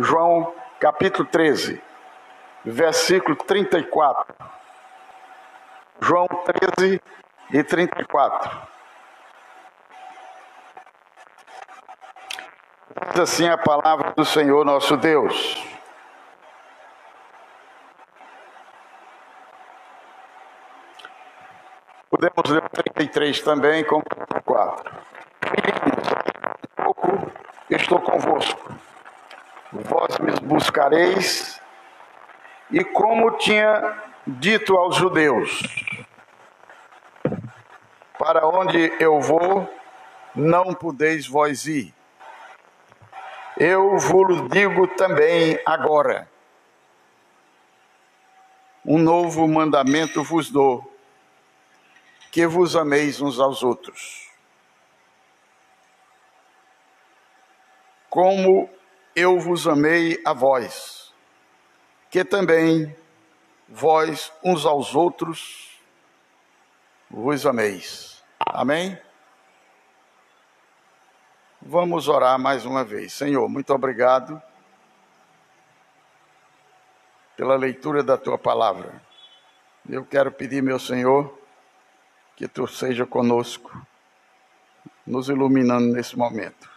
João capítulo 13, versículo 34. João 13 e 34. Diz assim a palavra do Senhor nosso Deus. Podemos ler o 33 também, como 34. Um pouco estou convosco. Vós me buscareis, e como tinha dito aos judeus, para onde eu vou, não podeis vós ir. Eu vos digo também agora, um novo mandamento vos dou, que vos ameis uns aos outros. Como eu vos amei a vós, que também vós uns aos outros vos ameis. Amém? Vamos orar mais uma vez. Senhor, muito obrigado pela leitura da tua palavra. Eu quero pedir, meu Senhor, que tu seja conosco, nos iluminando nesse momento.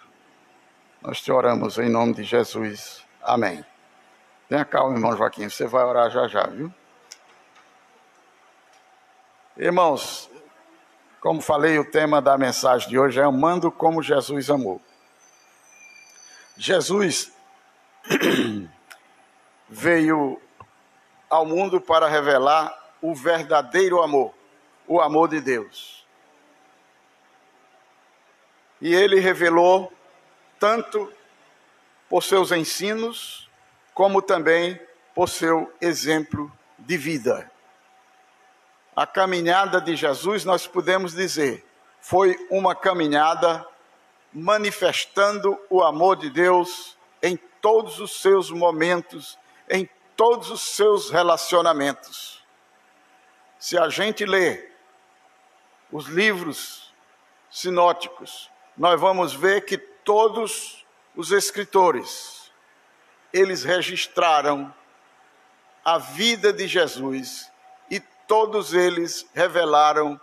Nós te oramos em nome de Jesus. Amém. Tenha calma, irmão Joaquim, você vai orar já já, viu? Irmãos, como falei, o tema da mensagem de hoje é amando como Jesus amou. Jesus veio ao mundo para revelar o verdadeiro amor, o amor de Deus. E ele revelou tanto por seus ensinos, como também por seu exemplo de vida. A caminhada de Jesus, nós podemos dizer, foi uma caminhada manifestando o amor de Deus em todos os seus momentos, em todos os seus relacionamentos. Se a gente lê os livros sinóticos, nós vamos ver que todos os escritores, eles registraram a vida de Jesus e todos eles revelaram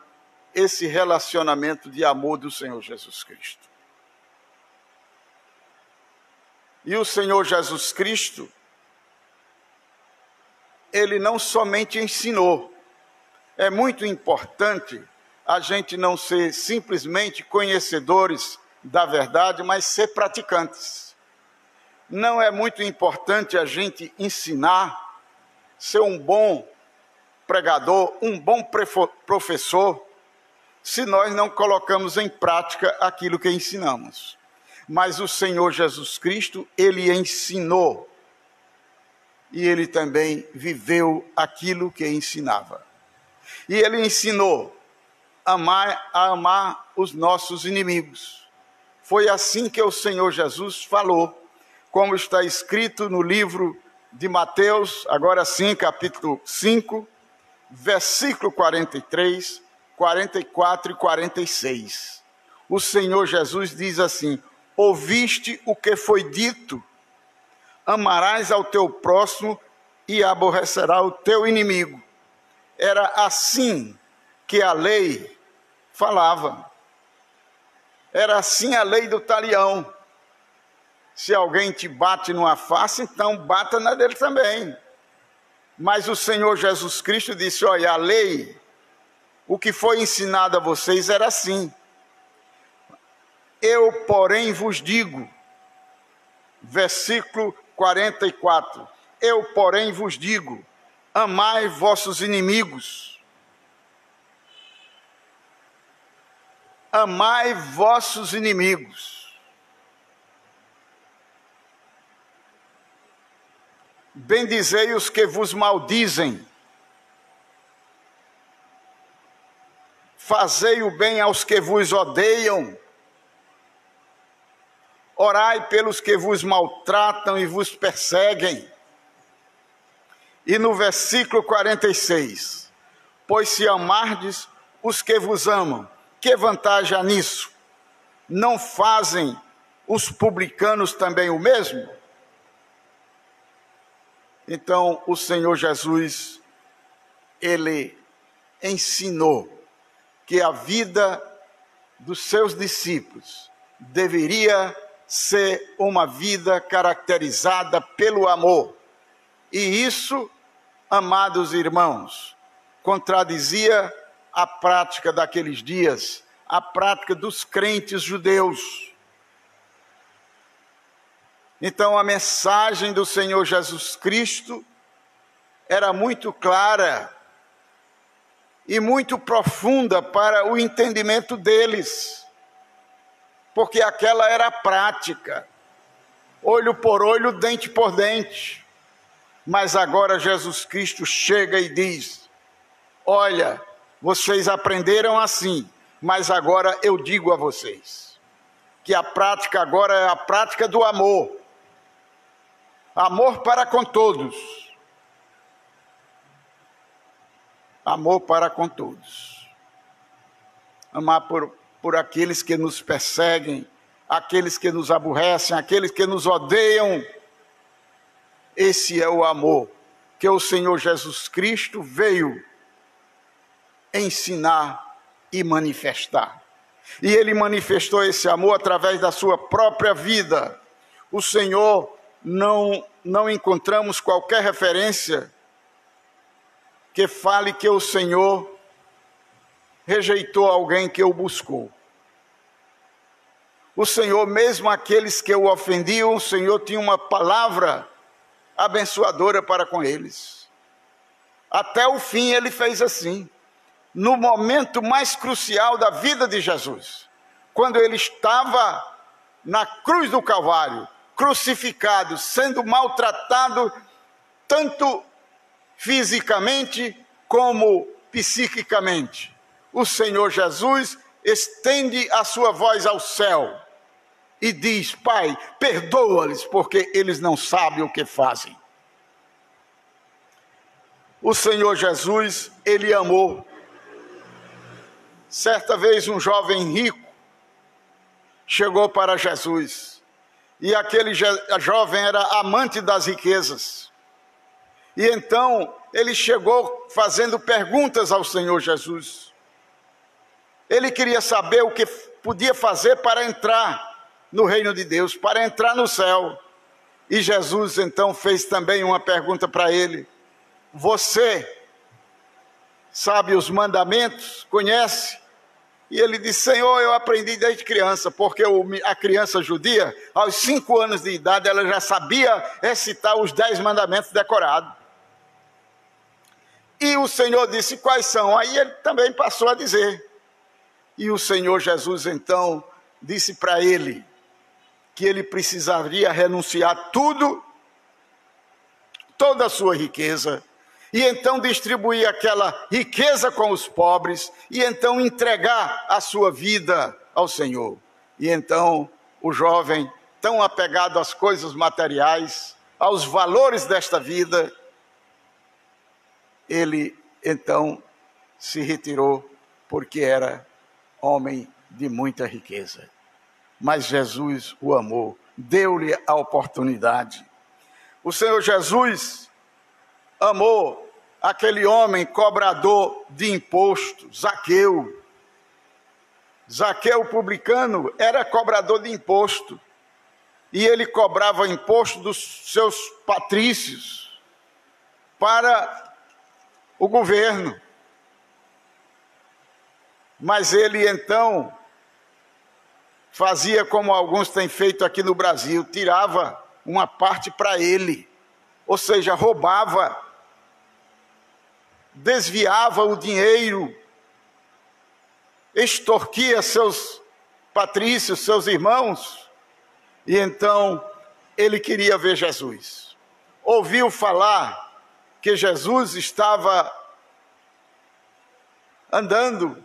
esse relacionamento de amor do Senhor Jesus Cristo. E o Senhor Jesus Cristo, ele não somente ensinou. É muito importante a gente não ser simplesmente conhecedores da verdade, mas ser praticantes. Não é muito importante a gente ensinar, ser um bom pregador, um bom professor, se nós não colocamos em prática aquilo que ensinamos. Mas o Senhor Jesus Cristo, ele ensinou, e ele também viveu aquilo que ensinava. E ele ensinou a amar os nossos inimigos. Foi assim que o Senhor Jesus falou, como está escrito no livro de Mateus, agora sim, capítulo 5, versículo 43, 44 e 46. O Senhor Jesus diz assim: ouviste o que foi dito, amarás ao teu próximo e aborrecerás o teu inimigo. Era assim que a lei falava. Era assim a lei do talião. Se alguém te bate numa face, então bata na dele também. Mas o Senhor Jesus Cristo disse: olha, a lei, o que foi ensinado a vocês era assim. Eu, porém, vos digo, versículo 44, eu, porém, vos digo, amai vossos inimigos. Amai vossos inimigos. Bendizei os que vos maldizem. Fazei o bem aos que vos odeiam. Orai pelos que vos maltratam e vos perseguem. E no versículo 46, pois se amardes os que vos amam, que vantagem há nisso? Não fazem os publicanos também o mesmo? Então, o Senhor Jesus, ele ensinou que a vida dos seus discípulos deveria ser uma vida caracterizada pelo amor. E isso, amados irmãos, contradizia a prática daqueles dias, a prática dos crentes judeus. Então, a mensagem do Senhor Jesus Cristo era muito clara e muito profunda para o entendimento deles, porque aquela era a prática, olho por olho, dente por dente. Mas agora Jesus Cristo chega e diz: olha, vocês aprenderam assim, mas agora eu digo a vocês, que a prática agora é a prática do amor. Amor para com todos. Amor para com todos. Amar por aqueles que nos perseguem, aqueles que nos aborrecem, aqueles que nos odeiam. Esse é o amor que o Senhor Jesus Cristo veio ensinar e manifestar. E ele manifestou esse amor através da sua própria vida. O Senhor, não encontramos qualquer referência que fale que o Senhor rejeitou alguém que o buscou. O Senhor, mesmo aqueles que o ofendiam, o Senhor tinha uma palavra abençoadora para com eles. Até o fim ele fez assim. No momento mais crucial da vida de Jesus, quando ele estava na cruz do Calvário, crucificado, sendo maltratado tanto fisicamente como psiquicamente, o Senhor Jesus estende a sua voz ao céu e diz: Pai, perdoa-lhes, porque eles não sabem o que fazem. O Senhor Jesus, ele amou. Certa vez um jovem rico chegou para Jesus, e aquele jovem era amante das riquezas. E então ele chegou fazendo perguntas ao Senhor Jesus. Ele queria saber o que podia fazer para entrar no reino de Deus, para entrar no céu. E Jesus então fez também uma pergunta para ele: você sabe os mandamentos? Conhece? E ele disse: Senhor, eu aprendi desde criança, porque a criança judia, aos 5 anos de idade, ela já sabia recitar os 10 mandamentos decorados. E o Senhor disse: quais são? Aí ele também passou a dizer. E o Senhor Jesus então disse para ele que ele precisaria renunciar toda a sua riqueza, e então distribuir aquela riqueza com os pobres, e então entregar a sua vida ao Senhor. E então o jovem, tão apegado às coisas materiais, aos valores desta vida, ele então se retirou, porque era homem de muita riqueza. Mas Jesus o amou, deu-lhe a oportunidade. O Senhor Jesus amou aquele homem cobrador de imposto, Zaqueu. Zaqueu, publicano, era cobrador de imposto. E ele cobrava imposto dos seus patrícios para o governo. Mas ele então fazia como alguns têm feito aqui no Brasil, tirava uma parte para ele, ou seja, roubava, desviava o dinheiro, extorquia seus patrícios, seus irmãos. E então ele queria ver Jesus. Ouviu falar que Jesus estava andando,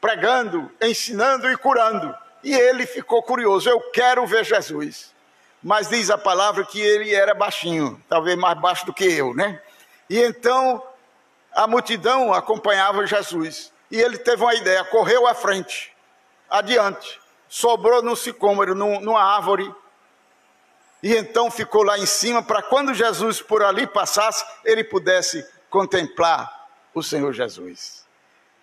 pregando, ensinando e curando. E ele ficou curioso: eu quero ver Jesus. Mas diz a palavra que ele era baixinho, talvez mais baixo do que eu, né? E então a multidão acompanhava Jesus. E ele teve uma ideia, correu à frente, adiante, sobrou num sicômoro, numa árvore, E então ficou lá em cima para quando Jesus por ali passasse, ele pudesse contemplar o Senhor Jesus.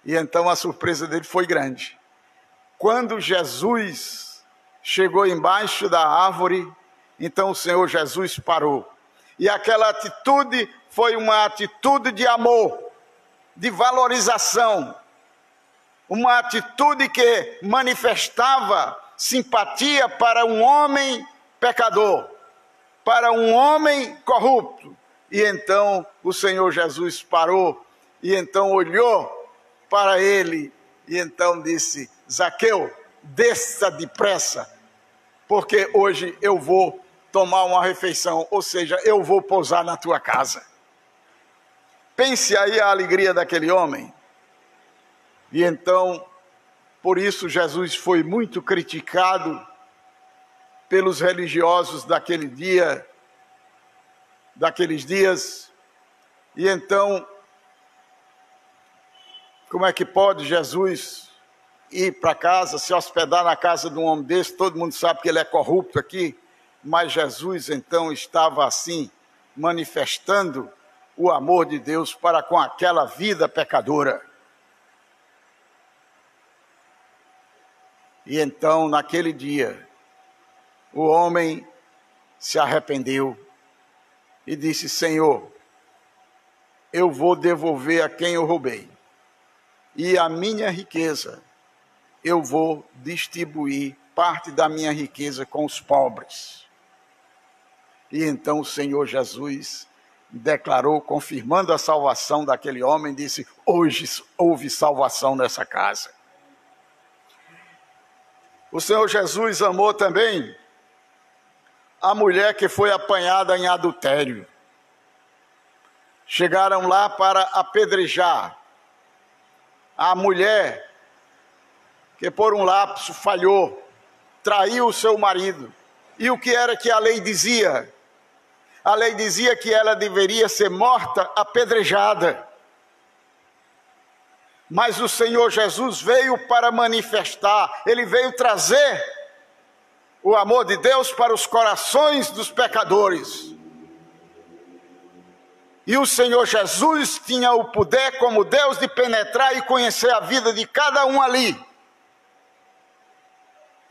E então a surpresa dele foi grande. Quando Jesus chegou embaixo da árvore, então o Senhor Jesus parou. E aquela atitude foi uma atitude de amor, de valorização, uma atitude que manifestava simpatia para um homem pecador, para um homem corrupto. E então o Senhor Jesus parou, e então olhou para ele, e então disse: Zaqueu, desça depressa, porque hoje eu vou tomar uma refeição, ou seja, eu vou pousar na tua casa. Pense aí a alegria daquele homem. E então, por isso Jesus foi muito criticado pelos religiosos daquele dia, daqueles dias. E então, como é que pode Jesus ir para casa, se hospedar na casa de um homem desse? Todo mundo sabe que ele é corrupto aqui, mas Jesus então estava assim, manifestando o amor de Deus para com aquela vida pecadora. E então, naquele dia, o homem se arrependeu e disse: Senhor, eu vou devolver a quem eu roubei, e a minha riqueza eu vou distribuir parte da minha riqueza com os pobres. E então o Senhor Jesus declarou, confirmando a salvação daquele homem, disse: hoje houve salvação nessa casa. O Senhor Jesus amou também a mulher que foi apanhada em adultério. Chegaram lá para apedrejar a mulher que por um lapso falhou, traiu o seu marido. E o que era que a lei dizia? A lei dizia que ela deveria ser morta, apedrejada. Mas o Senhor Jesus veio para manifestar, ele veio trazer o amor de Deus para os corações dos pecadores. E o Senhor Jesus tinha o poder como Deus de penetrar e conhecer a vida de cada um ali.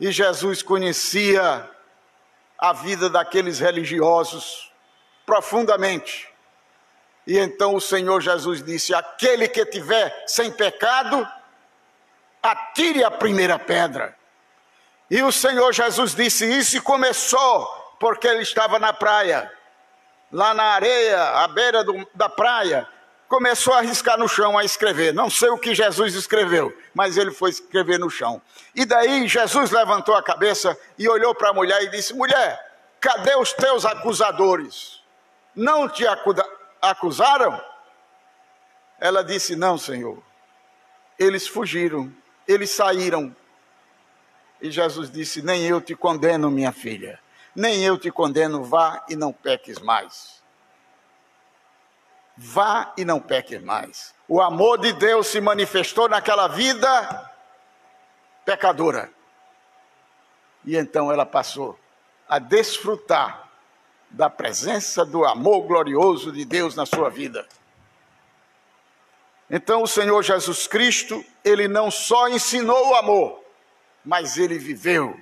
E Jesus conhecia a vida daqueles religiosos profundamente. E então o Senhor Jesus disse: aquele que tiver sem pecado, atire a primeira pedra. E o Senhor Jesus disse isso e começou, porque ele estava na praia, lá na areia, à beira da praia, começou a riscar no chão, a escrever. Não sei o que Jesus escreveu, mas ele foi escrever no chão. E daí Jesus levantou a cabeça e olhou para a mulher e disse: mulher, cadê os teus acusadores? Não te acusaram? Ela disse: não, Senhor, eles fugiram, eles saíram. E Jesus disse: nem eu te condeno, minha filha, nem eu te condeno, vá e não peques mais. Vá e não peques mais. O amor de Deus se manifestou naquela vida pecadora. E então ela passou a desfrutar da presença do amor glorioso de Deus na sua vida. Então o Senhor Jesus Cristo, ele não só ensinou o amor, mas ele viveu,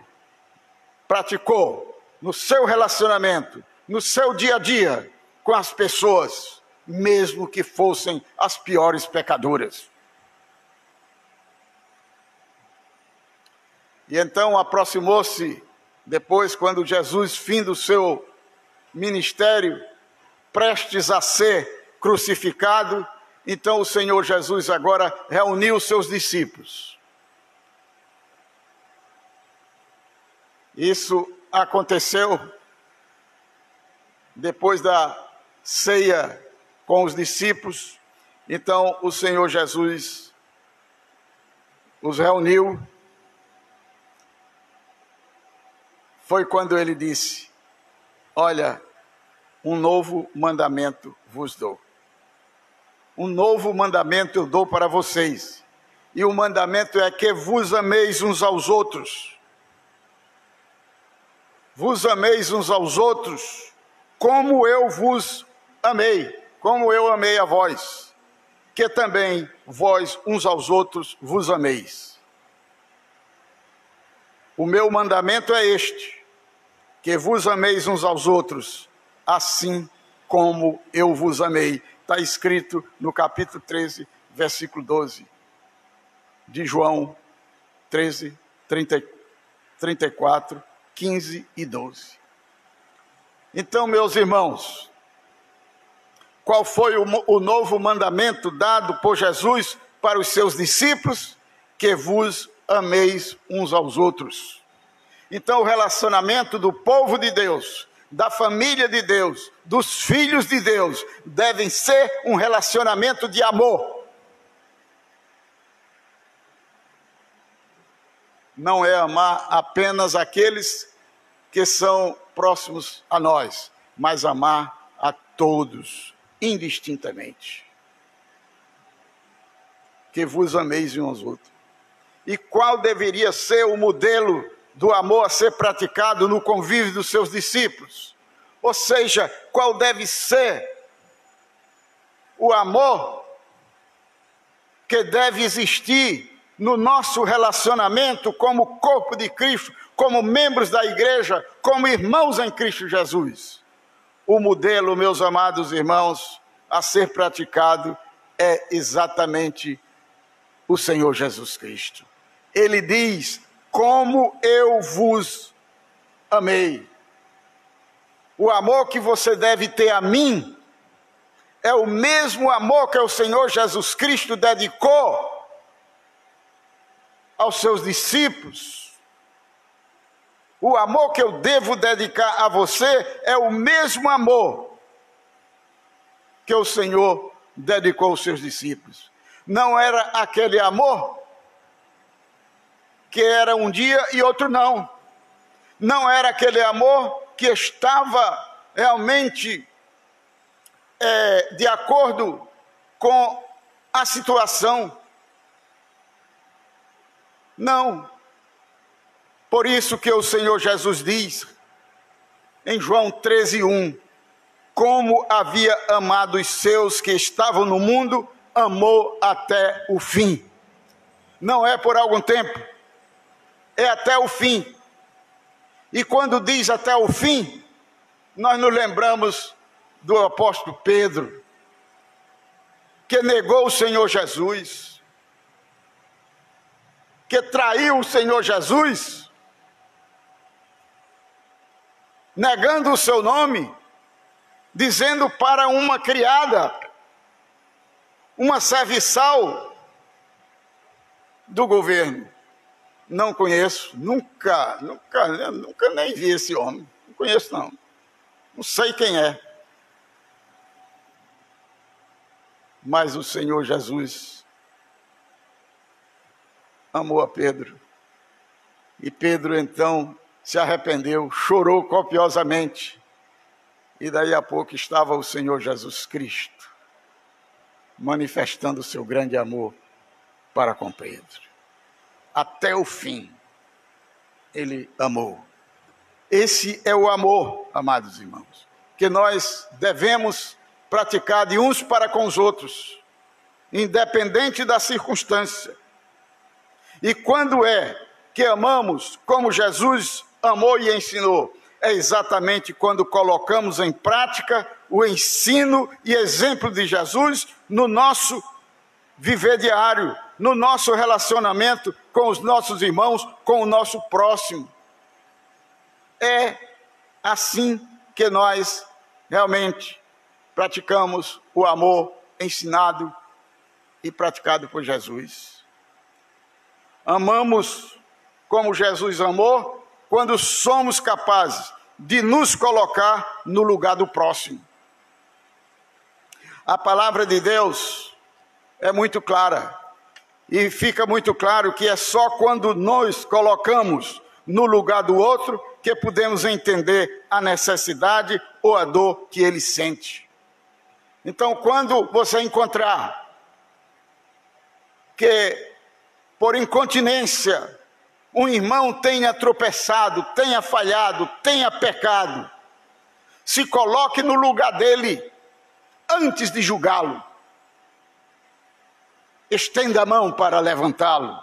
praticou no seu relacionamento, no seu dia a dia com as pessoas, mesmo que fossem as piores pecadoras. E então aproximou-se depois, quando Jesus, fim do seu ministério, prestes a ser crucificado, então o Senhor Jesus agora reuniu os seus discípulos. Isso aconteceu depois da ceia com os discípulos. Então o Senhor Jesus os reuniu. Foi quando ele disse: olha, um novo mandamento vos dou. Um novo mandamento eu dou para vocês. E o mandamento é que vos ameis uns aos outros. vos ameis uns aos outros, como eu vos amei, como eu amei a vós, que também vós uns aos outros vos ameis. O meu mandamento é este, que vos ameis uns aos outros, assim como eu vos amei. Está escrito no capítulo 13, versículo 12, de João 13, 34, 15 e 12. Então, meus irmãos, qual foi o novo mandamento dado por Jesus para os seus discípulos? Que vos ameis uns aos outros. Então, o relacionamento do povo de Deus, da família de Deus, dos filhos de Deus, devem ser um relacionamento de amor. Não é amar apenas aqueles que são próximos a nós, mas amar a todos, indistintamente. Que vos ameis uns aos outros. E qual deveria ser o modelo do amor a ser praticado no convívio dos seus discípulos? Ou seja, qual deve ser o amor que deve existir no nosso relacionamento como corpo de Cristo, como membros da igreja, como irmãos em Cristo Jesus? O modelo, meus amados irmãos, a ser praticado é exatamente o Senhor Jesus Cristo. Ele diz: como eu vos amei. O amor que você deve ter a mim é o mesmo amor que o Senhor Jesus Cristo dedicou aos seus discípulos. O amor que eu devo dedicar a você é o mesmo amor que o Senhor dedicou aos seus discípulos. Não era aquele amor que era um dia e outro não. Não era aquele amor que estava realmente de acordo com a situação. Não. Por isso que o Senhor Jesus diz em João 13:1, como havia amado os seus que estavam no mundo, amou até o fim. Não é por algum tempo, é até o fim. E quando diz até o fim, nós nos lembramos do apóstolo Pedro, que negou o Senhor Jesus, que traiu o Senhor Jesus, negando o seu nome, dizendo para uma criada, uma serviçal do governo: não conheço, nunca nem vi esse homem, não conheço não sei quem é. Mas o Senhor Jesus amou a Pedro, e Pedro então se arrependeu, chorou copiosamente, e daí a pouco estava o Senhor Jesus Cristo manifestando o seu grande amor para com Pedro. Até o fim ele amou. Esse é o amor, amados irmãos, que nós devemos praticar de uns para com os outros, independente da circunstância. E quando é que amamos como Jesus amou e ensinou? É exatamente quando colocamos em prática o ensino e exemplo de Jesus no nosso viver diário, no nosso relacionamento com os nossos irmãos, com o nosso próximo. É assim que nós realmente praticamos o amor ensinado e praticado por Jesus. Amamos como Jesus amou quando somos capazes de nos colocar no lugar do próximo. A palavra de Deus é muito clara, e fica muito claro que é só quando nos colocamos no lugar do outro que podemos entender a necessidade ou a dor que ele sente. Então, quando você encontrar que por incontinência um irmão tenha tropeçado, tenha falhado, tenha pecado, se coloque no lugar dele antes de julgá-lo. Estenda a mão para levantá-lo.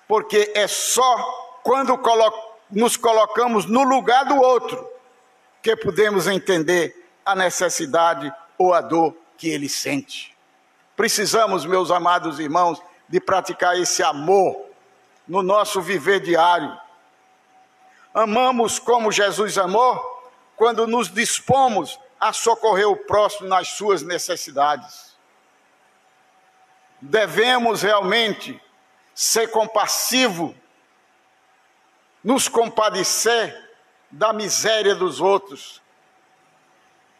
Porque é só quando nos colocamos no lugar do outro que podemos entender a necessidade ou a dor que ele sente. Precisamos, meus amados irmãos, de praticar esse amor no nosso viver diário. Amamos como Jesus amou quando nos dispomos a socorrer o próximo nas suas necessidades. Devemos realmente ser compassivo, nos compadecer da miséria dos outros,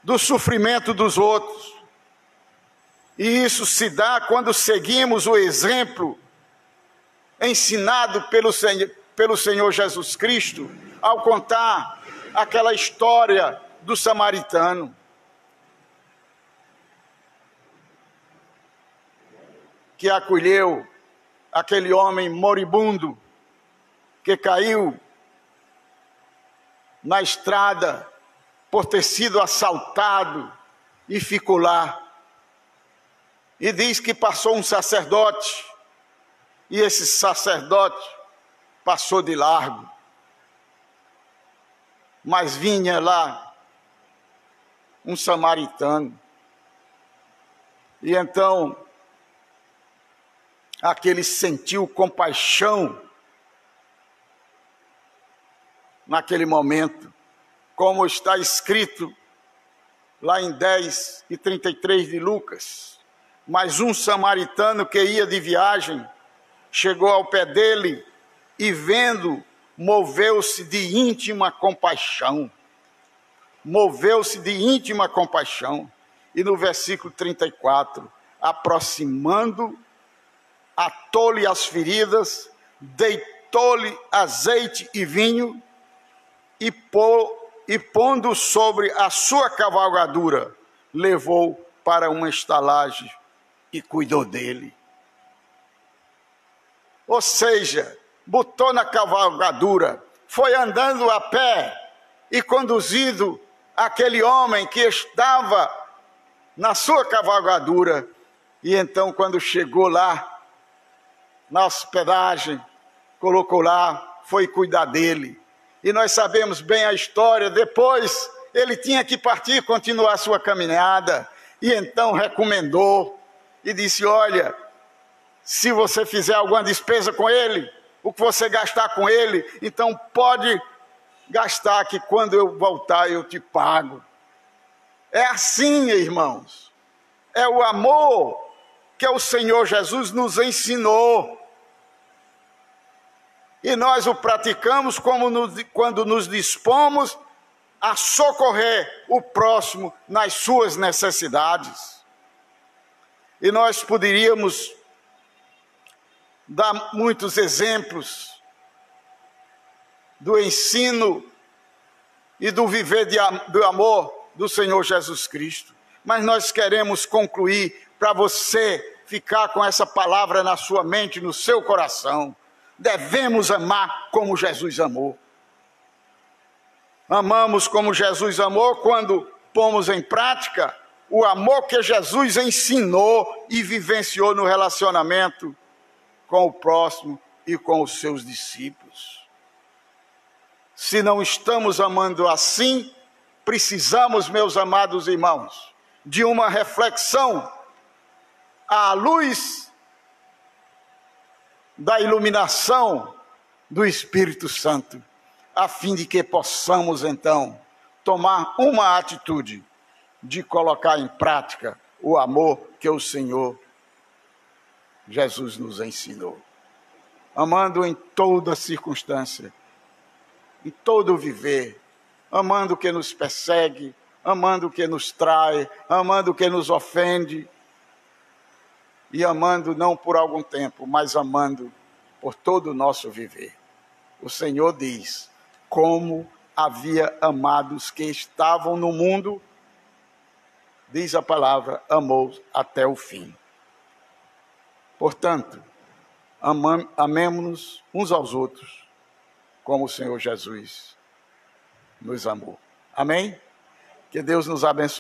do sofrimento dos outros. E isso se dá quando seguimos o exemplo ensinado pelo Senhor Jesus Cristo, ao contar aquela história do samaritano. Que acolheu aquele homem moribundo que caiu na estrada por ter sido assaltado e ficou lá. E diz que passou um sacerdote, e esse sacerdote passou de largo. Mas vinha lá um samaritano. E então aquele sentiu compaixão naquele momento, como está escrito lá em 10:33 de Lucas. Mas um samaritano que ia de viagem chegou ao pé dele e, vendo, moveu-se de íntima compaixão. Moveu-se de íntima compaixão. E no versículo 34, aproximando, atou-lhe as feridas, deitou-lhe azeite e vinho, e pondo sobre a sua cavalgadura, levou para uma estalagem e cuidou dele. Ou seja, botou na cavalgadura, foi andando a pé e conduzido aquele homem que estava na sua cavalgadura. E então, quando chegou lá, na hospedagem, colocou lá, foi cuidar dele. E nós sabemos bem a história. Depois ele tinha que partir, continuar a sua caminhada, e então recomendou e disse: olha, se você fizer alguma despesa com ele, o que você gastar com ele, então pode gastar, que quando eu voltar eu te pago. É assim, irmãos, é o amor que o Senhor Jesus nos ensinou. E nós o praticamos quando nos dispomos a socorrer o próximo nas suas necessidades. E nós poderíamos dar muitos exemplos do ensino e do viver do amor do Senhor Jesus Cristo. Mas nós queremos concluir para você ficar com essa palavra na sua mente, no seu coração. Devemos amar como Jesus amou. Amamos como Jesus amou quando pomos em prática o amor que Jesus ensinou e vivenciou no relacionamento com o próximo e com os seus discípulos. Se não estamos amando assim, precisamos, meus amados irmãos, de uma reflexão à luz da iluminação do Espírito Santo, a fim de que possamos então tomar uma atitude de colocar em prática o amor que o Senhor Jesus nos ensinou. Amando em toda circunstância, em todo o viver, amando o que nos persegue, amando o que nos trai, amando o que nos ofende, e amando não por algum tempo, mas amando por todo o nosso viver. O Senhor diz: como havia amado os que estavam no mundo, diz a palavra, amou até o fim. Portanto, amemos-nos uns aos outros, como o Senhor Jesus nos amou. Amém? Que Deus nos abençoe.